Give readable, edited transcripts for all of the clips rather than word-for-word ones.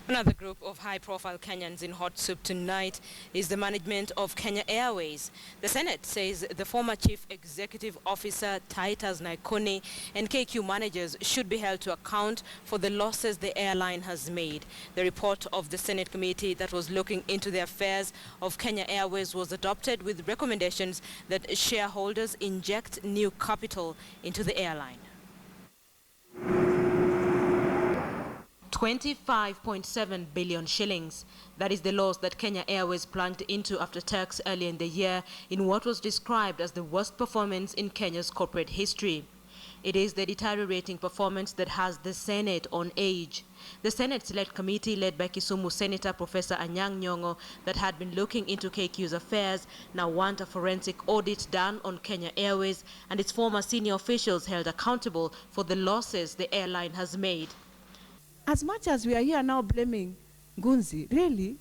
Another group of high-profile Kenyans in hot soup tonight is the management of Kenya Airways. The Senate says the former Chief Executive Officer Titus Naikuni and KQ managers should be held to account for the losses the airline has made. The report of the Senate committee that was looking into the affairs of Kenya Airways was adopted with recommendations that shareholders inject new capital into the airline. 25.7 billion shillings. That is the loss that Kenya Airways plunged into after tax earlier in the year in what was described as the worst performance in Kenya's corporate history. It is the deteriorating performance that has the Senate on edge. The Senate Select Committee, led by Kisumu Senator Professor Anyang' Nyong'o, that had been looking into KQ's affairs, now want a forensic audit done on Kenya Airways and its former senior officials held accountable for the losses the airline has made. As much as we are here now blaming Ngunzi, really,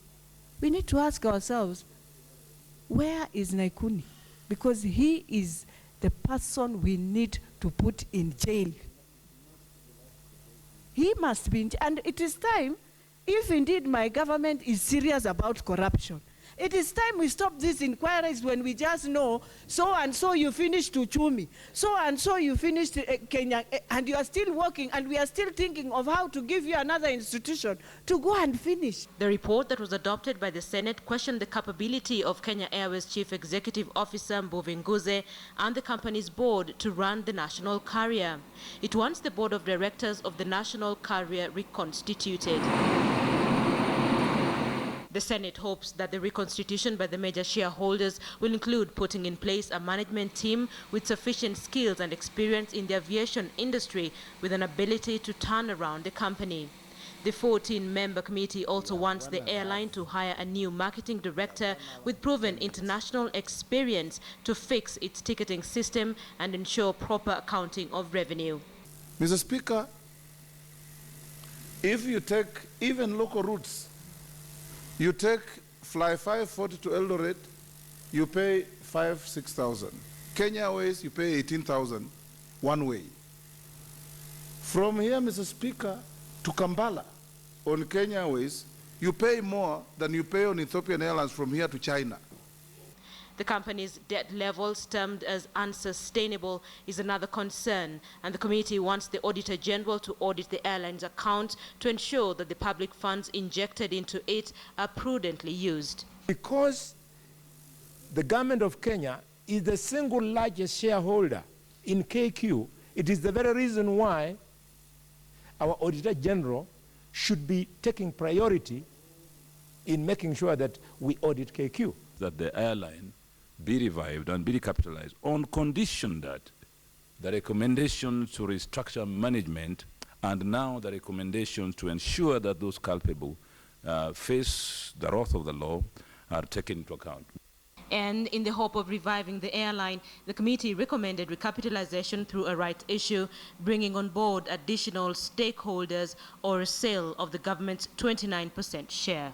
we need to ask ourselves, where is Naikuni? Because he is the person we need to put in jail. He must be in jail. And it is time, if indeed my government is serious about corruption, it is time we stop these inquiries when we just know so and so you finished Uchumi, so and so you finished Kenya, and you are still working, and we are still thinking of how to give you another institution to go and finish. The report that was adopted by the Senate questioned the capability of Kenya Airways Chief Executive Officer Mbuvi Nguze and the company's board to run the national carrier. It wants the board of directors of the national carrier reconstituted. The Senate hopes that the reconstitution by the major shareholders will include putting in place a management team with sufficient skills and experience in the aviation industry with an ability to turn around the company. The 14-member committee also wants the airline to hire a new marketing director with proven international experience to fix its ticketing system and ensure proper accounting of revenue. Mr. Speaker, if you take even local routes, you take Fly 540 to Eldoret, you pay 6,000. Kenya Airways, you pay 18,000 one way. From here, Mr. Speaker, to Kampala on Kenya Airways, you pay more than you pay on Ethiopian Airlines from here to China. The company's debt levels, termed as unsustainable, is another concern, and the committee wants the Auditor General to audit the airline's account to ensure that the public funds injected into it are prudently used. Because the government of Kenya is the single largest shareholder in KQ, it is the very reason why our Auditor General should be taking priority in making sure that we audit KQ. That the airline be revived and be recapitalized on condition that the recommendation to restructure management and now the recommendation to ensure that those culpable face the wrath of the law are taken into account. And in the hope of reviving the airline, the committee recommended recapitalization through a rights issue, bringing on board additional stakeholders or a sale of the government's 29% share.